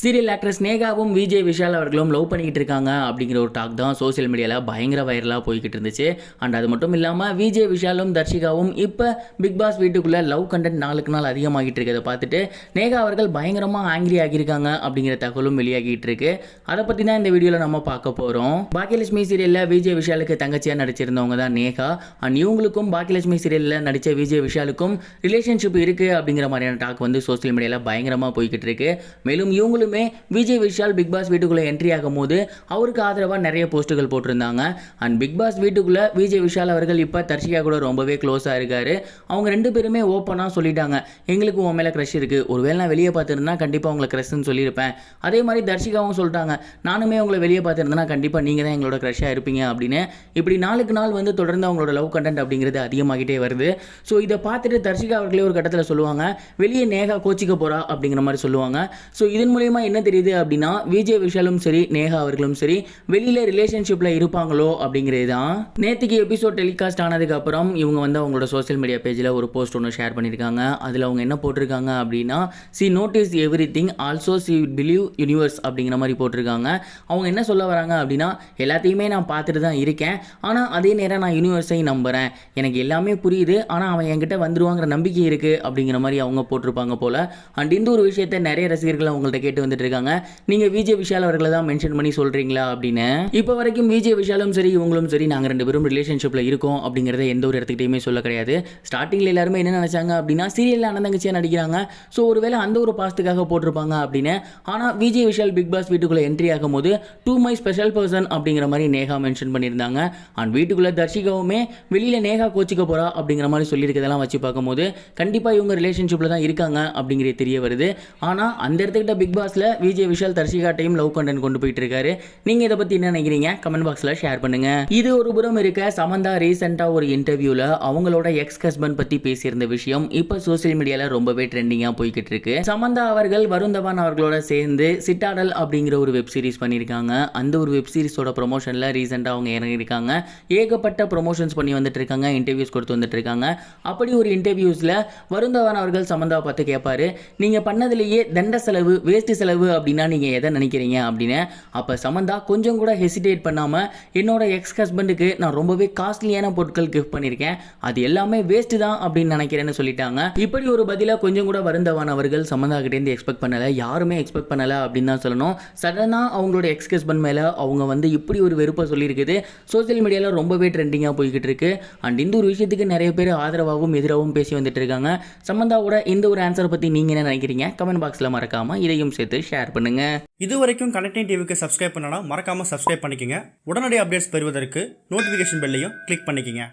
Serial actress நேகாவும் Vijay Vishal அவர்களும் love பண்ணிக்கிட்டு இருக்காங்க அப்படிங்கிற ஒரு டாக் தான் சோசியல் மீடியாவில் பயங்கர வைரலாக போய்கிட்டு இருந்துச்சு. அண்ட் அது மட்டும் இல்லாமல் விஜய் விஷாலும் தர்ஷிகாவும் இப்போ பிக் பாஸ் வீட்டுக்குள்ளே லவ் கண்டென்ட் நாளுக்கு நாள் அதிகமாகிட்டு இருக்கிறத பார்த்துட்டு நேகா அவர்கள் பயங்கரமாக ஆங்கிரி ஆகியிருக்காங்க அப்படிங்கிற தகவலும் வெளியாகிட்டு இருக்கு. அதை பற்றி தான் இந்த வீடியோவில் நம்ம பார்க்க போகிறோம். பாக்கியலட்சுமி சீரியலில் விஜய் விஷாலுக்கு தங்கச்சியாக நடிச்சிருந்தவங்க தான் நேகா. அண்ட் இவங்களுக்கும் பாக்கியலட்சுமி சீரியலில் நடித்த விஜய் விஷாலுக்கும் ரிலேஷன்ஷிப் இருக்குது அப்படிங்கிற மாதிரியான டாக் வந்து சோசியல் மீடியாவில் பயங்கரமாக போய்கிட்டு இருக்கு. மேலும் இவங்களுமே விஜய் விஷால் பிக் பாஸ் வீட்டுக்குள்ள என்ட்ரி ஆகும் போது அவருக்கு ஆதரவா நிறைய போஸ்டுகள் போட்டிருந்தாங்க. அண்ட் பிக் பாஸ் வீட்டுக்குள்ள விஜய் விஷால் அவர்கள் இப்ப தர்ஷிகா கூட ரொம்பவே க்ளோஸா இருக்காரு. அவங்க ரெண்டு பேருமே ஓப்பனா சொல்லிட்டாங்க, எங்களுக்கு உன் மேல கிரஷ் இருக்கு, ஒருவேளை நான் வெளியே பார்த்துருந்தா கண்டிப்பா உங்களை கிரஷ்னு சொல்லியிருப்பேன். அதே மாதிரி தர்ஷிகாவும் சொல்லிட்டாங்க, நானுமே உங்களை வெளியே பார்த்துருந்தேன்னா கண்டிப்பா நீங்க தான் எங்களோட கிரஷா இருப்பீங்க அப்படின்னு. இப்படி நாளுக்கு நாள் வந்து தொடர்ந்து அவங்களோட லவ் கண்டென்ட் அப்படிங்கிறது அதிகமாகிட்டே வருது. ஸோ இதை பார்த்துட்டு தர்ஷிகா அவர்களே ஒரு கட்டத்தில் சொல்லுவாங்க, வெளியே நேகா கோச்சிக்க போறா அப்படிங்கிற மாதிரி சொல்லுவாங்க. ஸோ இதன் மூலியமா என்ன தெரியுது அப்படின்னா விஜய் விஷாலும் சரி நேகா அவர்களும் சரி வெளியில ரிலேஷன்ஷிப்ல இருப்பாங்களோ அப்படிங்கிறது தான். நேற்றுக்கு எபிசோட் டெலிகாஸ்ட் ஆனதுக்கு அப்புறம் இவங்க வந்து அவங்களோட சோசியல் மீடியா பேஜில் ஒரு போஸ்ட் ஒன்று ஷேர் பண்ணியிருக்காங்க. அதில் அவங்க என்ன போட்டிருக்காங்க அப்படின்னா, C notice every thing also see believe universe அப்படிங்கிற மாதிரி போட்டிருக்காங்க. அவங்க என்ன சொல்ல வராங்க அப்படின்னா, எல்லாத்தையுமே நான் பார்த்துட்டு தான் இருக்கேன், ஆனால் அதே நேரம் நான் யூனிவர்ஸை நம்புகிறேன், எனக்கு எல்லாமே புரியுது, ஆனால் அவன் என்கிட்ட வந்துருவாங்கிற நம்பிக்கை இருக்குது அப்படிங்கிற மாதிரி அவங்க போட்டிருப்பாங்க போல. அண்ட் இந்த ஒரு விஷயத்தை நிறைய ரசிகர்கள் அவங்கள்ட்ட கேட்டு வந்துட்டு இருக்காங்க, நீங்க விஜய் விஷால் அவர்களை தான் மென்ஷன் பண்ணி சொல்றீங்களா அப்படின்னு. இப்போ வரைக்கும் விஜய் விஷாலும் சரி இவங்களும் சரி நாங்க ரெண்டு பேரும் ரிலேஷன்ஷிப்ல இருக்கோம் அப்படிங்கறத எந்த ஒரு இடத்துக்கிட்டையுமே சொல்ல கிடையாது. ஸ்டார்டிங்ல எல்லாருமே என்ன நினைச்சாங்க அப்படின்னா, சீரியல்ல அண்ணந்தங்கச்சியா நடிக்கிறாங்க, ஸோ ஒருவேளை அந்த ஒரு பாசத்துக்காக போட்டிருப்பாங்க அப்படின்னு. ஆனா விஜய் விஷால் பிக் பாஸ் வீட்டுக்குள்ள என்ட்ரி ஆகும் போது டு மை ஸ்பெஷல் பர்சன் அப்படிங்கிற மாதிரி நேகா மென்ஷன் பண்ணியிருந்தாங்க. அண்ட் வீட்டுக்குள்ள தர்ஷிகாவுமே வெளியில நேகா கோச்சிக்க போறா அப்படிங்கிற மாதிரி சொல்லியிருக்கதெல்லாம் வச்சு பார்க்கும்போது கண்டிப்பா இவங்க ரிலேஷன்ஷிப்ல தான் இருக்காங்க அப்படிங்கிறது தெரிய வருது. ஆனா அந்த இடத்துக்கிட்ட பிக் பாஸ்ல Vijay Vishal Darshika time love content கொண்டு போயிட்டு இருக்காரு. நீங்க இதை பத்தி என்ன நினைக்கிறீங்க? கமெண்ட் பாக்ஸ்ல ஷேர் பண்ணுங்க. இது ஒரு புறம் இருக்க, சமந்தா ரீசெண்டா ஒரு இன்டர்வியூல அவங்களோட எக்ஸ் ஹஸ்பண்ட் பத்தி பேசியிருந்த விஷயம் இப்ப சோசியல் மீடியால ரொம்பவே ட்ரெண்டிங்கா போய்கிட்டு இருக்கு. சமந்தா அவர்கள் வருண் தவான் அவர்களோட சேர்ந்து சிட்டாடல் அப்படிங்கிற ஒரு வெப் சீரிஸ் பண்ணியிருக்காங்க. அந்த ஒரு வெப் சீரிஸோட ப்ரொமோஷன்ல ரீசெண்டா அவங்க இறங்கியிருக்காங்க. ஏகப்பட்ட ப்ரொமோஷன்ஸ் பண்ணி வந்துட்டு இருக்காங்க, இன்டர்வியூஸ் கொடுத்து வந்துட்டு இருக்காங்க. அப்படி ஒரு இன்டர்வியூஸ்ல வருண் தவான் அவர்கள் சமந்தாவை பார்த்து கேட்பாரு, நீங்க பண்ணதுலேயே தண்ட செலவு வேஸ்ட் செலவு அப்படின்னா நீங்க எதை நினைக்கிறீங்க அப்படின்னு. அப்ப சமந்தா கொஞ்சம் கூட ஹெசிடேட் பண்ணாம, என்னோட எக்ஸ் ஹஸ்பண்டுக்கு நான் ரொம்பவே காஸ்ட்லியான பொருட்கள் கிஃப்ட் பண்ணியிருக்கேன், அது எல்லாமே வேஸ்ட் தான் அப்படின்னு நினைக்கிறேன்னு சொல்லிட்டாங்க. இப்படி ஒரு பதில கொஞ்சம் கூட வருண் தவான் அவர்கள் சமந்தா கிட்ட இருந்து எக்ஸ்பெக்ட் பண்ணல, யாருமே எக்ஸ்பெக்ட் பண்ணல அப்படின்னு தான் சொல்லணும். சடனா அவங்களோட எக்ஸ் ஹஸ்பண்ட் மேல அவங்க வந்து இப்படி ஒரு வெறுப்பை சொல்லியிருக்குது. சோசியல் மீடியால ரொம்பவே ட்ரெண்டிங்கா போய்கிட்டு இருக்கு. அண்ட் இந்த ஒரு விஷயத்துக்கு நிறைய பேர் ஆதரவாகவும் எதிராகவும் பேசி வந்துட்டு இருக்காங்க. சமந்தாவோட இந்த ஒரு ஆன்சர் பத்தி நீங்க என்ன நினைக்கிறீங்க? கமெண்ட் பாக்ஸ்ல மறக்காம இதையும் சேர்த்து ஷேர் பண்ணுங்க. இது வரைக்கும் கனெக்டிங் டிவிக்கு சப்ஸ்கிரைப் பண்ணனா மறக்காம சப்ஸ்கிரைப் பண்ணிக்கங்க. உடனடி அப்டேட்ஸ் பெறுவதற்கு நோட்டிஃபிகேஷன் பெல்லையும் கிளிக் பண்ணிக்கங்க.